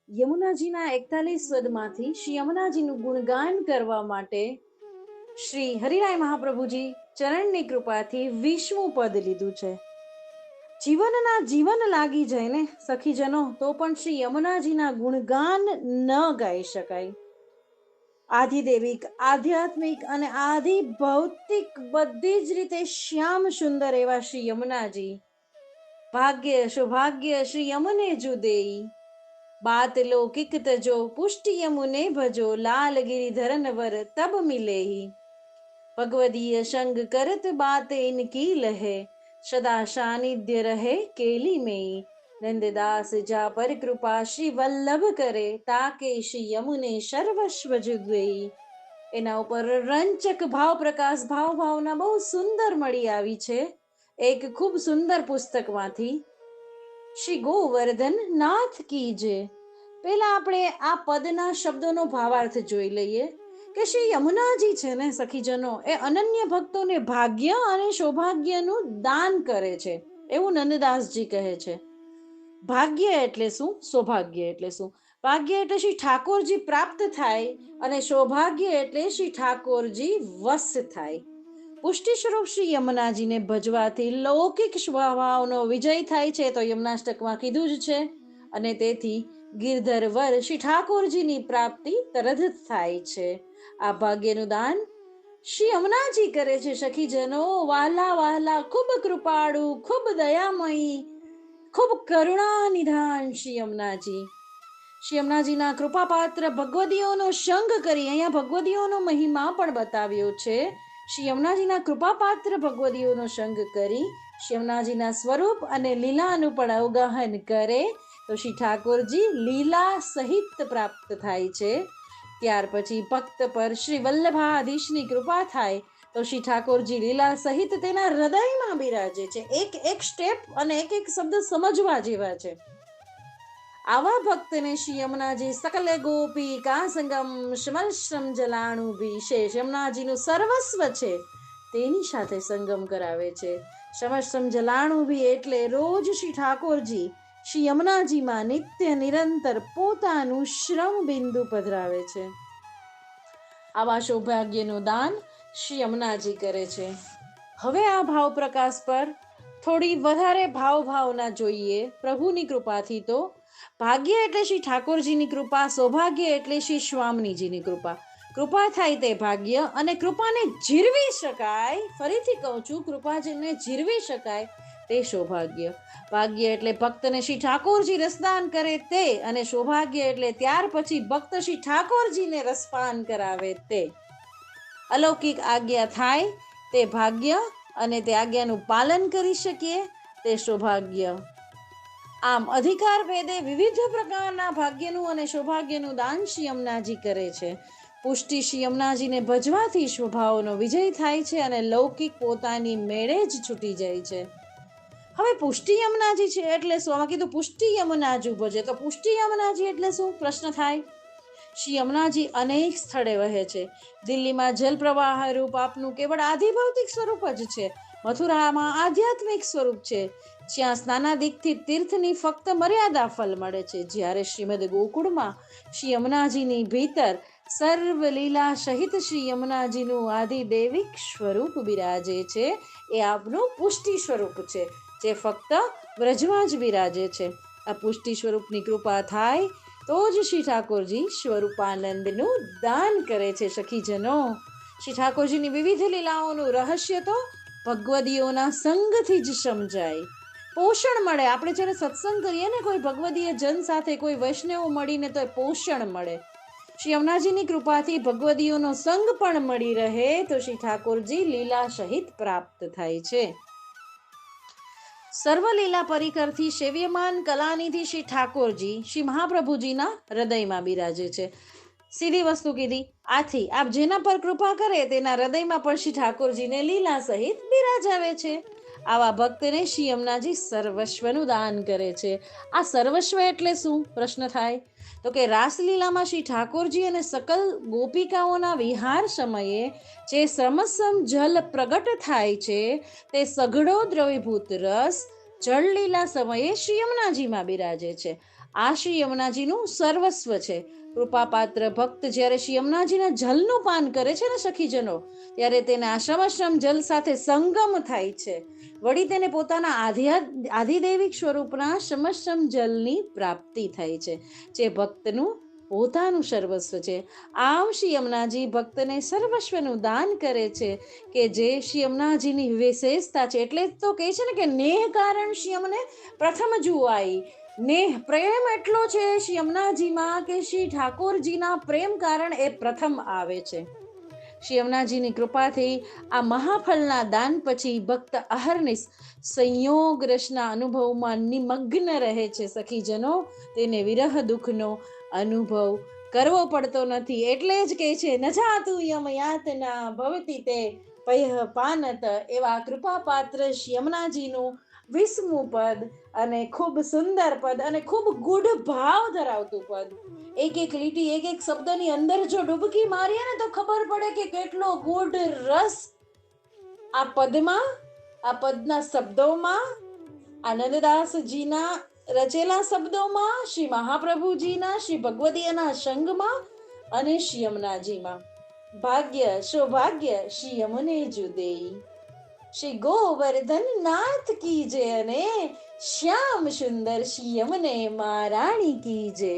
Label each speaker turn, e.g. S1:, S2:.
S1: યમુનાજીના 41 પદમાંથી શ્રી યમુનાજીનું ગુણગાન કરવા માટે શ્રી હરિરાય મહાપ્રભુજી ચરણની કૃપાથી 20મું પદ લીધું છે. જીવન લાગી જાય ને સખીજનો તો પણ શ્રી યમુનાજીના ગુણગાન ન ગાઈ શકાય. આધિદેવિક, આધ્યાત્મિક અને આધિ ભૌતિક બધી જ રીતે શ્યામ સુંદર એવા શ્રી યમુનાજી. ભાગ્ય સૌભાગ્ય શ્રી યમુને જુદેઈ, बात लौकिक तजो पुष्टि यमुने भजो, लाल गिरिधर नवर तब मिले ही. भगवदीय संग करत बात इनकी लहे, सदा सानिध्य रहे केली में. नंददास जा पर कृपा श्री वल्लभ करे, ताके श्री યમુને સર્વસ્વ જુદ્વેઈ. એના ઉપર રંચક ભાવ પ્રકાશ ભાવના બહુ સુંદર મળી આવી છે એક ખૂબ સુંદર પુસ્તકમાંથી. શ્રી ગોવર્ધન નાથ કી જય. પેલા આપણે આ પદના શબ્દોનો ભાવાર્થ જોઈ લઈએ કે શ્રી યમુનાજી છે ને સખીજનો એ અનન્ય ભક્તોને ભાગ્ય અને સૌભાગ્યનું દાન કરે છે એવું નંદદાસજી કહે છે. ભાગ્ય એટલે શું? સૌભાગ્ય એટલે શું? ભાગ્ય એટલે શ્રી ઠાકોરજી પ્રાપ્ત થાય અને સૌભાગ્ય એટલે શ્રી ઠાકોરજી વશ થાય. પુષ્ટિ સ્વરૂપ શ્રી યમુનાજીને ભજવાથી લૌકિક સ્વભાવનો વિજય થાય છે તો યમુનાષ્ટકમાં કીધું જ છે. અને તેથી ગિરધર વર શ્રી ઠાકોરજીની પ્રાપ્તિ તરત જ થાય છે. આ ભાગ્યનું દાન શ્રી યમુનાજી કરે છે સખીજનો. વાલા વાલા ખૂબ કૃપાળુ, ખૂબ દયામયી, ખૂબ કરુણા નિધાન શ્રી યમુનાજી. શ્રી યમુનાજીના કૃપાપાત્ર ભગવદીઓનો સંગ કરી, અહીંયા ભગવદીઓનો મહિમા પણ બતાવ્યો છે. શ્રી યમુનાજીના કૃપાપાત્ર ભગવદીઓનો સંગ કરી શ્રી યમુનાજીના સ્વરૂપ અને લીલાનું પણ અવગાહન કરે તો શ્રી ઠાકોરજી લીલા સહિત પ્રાપ્ત થાય છે. ત્યાર પછી ભક્ત પર શ્રી વલ્લભાધીશની કૃપા થાય તો શ્રી ઠાકોરજી લીલા સહિત તેના હૃદયમાં બિરાજે છે. એક એક સ્ટેપ અને એક એક શબ્દ સમજવા જેવા છે. આવા ભક્તને શ્રી યમુનાજી સકલે ગોપી કા સંગમ શમલશ્રમ જલાણુ વિશેષ યમુનાજીનું સર્વસ્વ છે તેની સાથે સંગમ કરાવે છે. શમશ્રમ જલાણુ ભી એટલે રોજ શ્રી ઠાકોરજી શ્રી યમુનાજીમાં નિત્ય નિરંતર પોતાનું શ્રમ બિંદુ પધરાવે છે. આવા સૌભાગ્યનું દાન શ્રી યમુનાજી કરે છે. હવે આ ભાવ પ્રકાશ પર થોડી વધારે ભાવના જોઈએ. પ્રભુની કૃપાથી તો ભાગ્ય એટલે શ્રી ઠાકોરજીની કૃપા, સૌભાગ્ય એટલે શ્રી સ્વામીજીની કૃપા. કૃપા થાય તે ભાગ્ય અને કૃપાને જીરવી શકાય, ફરીથી કહું છું, કૃપા જેને જીરવી શકાય તે સૌભાગ્ય. ભાગ્ય એટલે ભક્તને શ્રી ઠાકોરજી રસદાન કરે તે, અને સૌભાગ્ય એટલે ત્યાર પછી ભક્ત શ્રી ઠાકોરજીને રસપાન કરાવે તે. અલૌકિક આજ્ઞા થાય તે ભાગ્ય અને તે આજ્ઞાનું પાલન કરી શકીએ તે સૌભાગ્ય. આમ અધિકાર ભેદે વિવિધ પ્રકારના ભાગ્યનું અને સૌભાગ્યનું દાન શ્રી યમુનાજી કરે છે. પુષ્ટિ શ્રી યમુનાજીને ભજવાથી સ્વભાવનો વિજય થાય છે અને લૌકિક પોતાની મેળે જ છૂટી જાય છે. હવે પુષ્ટિ યમુનાજી છે એટલે શું? આમાં કીધું પુષ્ટિ યમુનાજી ભજે, તો પુષ્ટિ યમુનાજી એટલે શું? પ્રશ્ન થાય. શ્રી યમુનાજી અનેક સ્થળે વહે છે. દિલ્હીમાં જલ પ્રવાહ રૂપ આપનું કેવળ આધિભૌતિક સ્વરૂપ જ છે. મથુરામાં આધ્યાત્મિક સ્વરૂપ છે. જ્યાં સ્નાનાદિકથી તીર્થની ફક્ત મર્યાદા ફલ મળે છે. જ્યારે શ્રીમદ ગોકુળમાં શ્રી યમુનાજીની ભીતર સર્વ લીલા સહિત શ્રી યમુનાજીનું આધિદેવિક સ્વરૂપ બિરાજે છે. એ આપનું પુષ્ટિ સ્વરૂપ છે જે ફક્ત વ્રજમાં જ બિરાજે છે. આ પુષ્ટિ સ્વરૂપની કૃપા થાય તો જ શ્રી ઠાકોરજી સ્વરૂપાનંદનું દાન કરે છે. સખીજનો, શ્રી ઠાકોરજીની વિવિધ લીલાઓનું રહસ્ય તો ભગવદીઓના સંગથી જ સમજાય. પોષણ મળે. આપણે જ્યારે સત્સંગ કરીએ ને કોઈ ભગવદીય જન સાથે, કોઈ વૈષ્ણવ મળીને, તો પોષણ મળે. શ્રી યમુનાજીની કૃપાથી ભગવદીઓનો સંગ પણ મળી રહે તો શ્રી ઠાકોરજી લીલા સહિત પ્રાપ્ત થાય છે. સર્વલીલા પરિકરથી સેવ્યમાન કલાનિધિ શ્રી ઠાકોરજી શ્રી મહાપ્રભુજીના હૃદયમાં બિરાજે છે. સીધી વસ્તુ કીધી. આથી આપ જેના પર કૃપા કરે તેના હૃદયમાં પણ શ્રી ઠાકોરજીને લીલા સહિત બિરાજાવે છે. આવા ભક્તને શ્રી યમુનાજી સર્વસ્વનું દાન કરે છે. આ સર્વસ્વ એટલે શું? પ્રશ્ન થાય તો કે રાસલીલામાં શ્રી ઠાકોરજી અને સકલ ગોપિકાઓના વિહાર સમયે જે સમસમ જલ પ્રગટ થાય છે તે સઘળો દ્રવીભૂત રસ જળલીલા સમયે શ્રી યમુનાજીમાં બિરાજે છે. આ શ્રી યમુનાજીનું સર્વસ્વ છે. કૃપાપાત્ર ભક્ત જ્યારે શ્રી યમુનાજીના જલનું પાન કરે છે ને સખીજનો, ત્યારે તેને આ સમશ્રમ જલ સાથે સંગમ થાય છે. વળી તેને પોતાના આધિદૈવિક સ્વરૂપના સમશ્રમ જલની પ્રાપ્તિ થાય છે, જે ભક્તનું પોતાનું સર્વસ્વ છે. આમ શ્રી યમુનાજી ભક્તને સર્વસ્વનું દાન કરે છે, કે જે શ્રી યમુનાજીની વિશેષતા છે. એટલે તો કહે છે ને કે નેહ કારણ શ્રી યમને પ્રથમ જુવાઈ. નેહ પ્રેમ એટલો છે શ્રી યમુનાજીમાં કે શ્રી ઠાકોરજીના પ્રેમ કારણ એ પ્રથમ આવે છે. શ્રી યમુનાજીની કૃપાથી આ મહાફળના દાન પછી ભક્ત અહર્નિશ સંયોગ રસના અનુભવમાં નિમગ્ન રહે છે. સખીજનો, તેને વિરહ દુઃખનો અનુભવ કરવો પડતો નથી. એટલે જ કહે છે ન જાતું યમ યાતના ભવતી તે પયઃ પાનત. એવા કૃપાપાત્ર શ્રી યમુનાજીનું 20મું પદ, અને ખૂબ સુંદર પદ અને ખૂબ ગૂઢ ભાવ ધરાવતું પદ. એક એક લીટી, એક એક શબ્દની અંદર જો ડૂબકી મારીએ ને તો ખબર પડે કે કેટલો ગૂઢ રસ આ પદમાં, આ પદના શબ્દોમાં, આનંદદાસજીના રચેલા શબ્દોમાં, શ્રી મહાપ્રભુજીના, શ્રી ભગવદીયના સંગમાં અને શ્રી યમુનાજીમાં. ભાગ્ય સૌભાગ્ય શ્રી યમુને જુદેઈ. શ્રી ગોવર્ધન નાથ કી જય અને શ્યામ સુંદર શ્રી યમુને મહારાણી કી જય.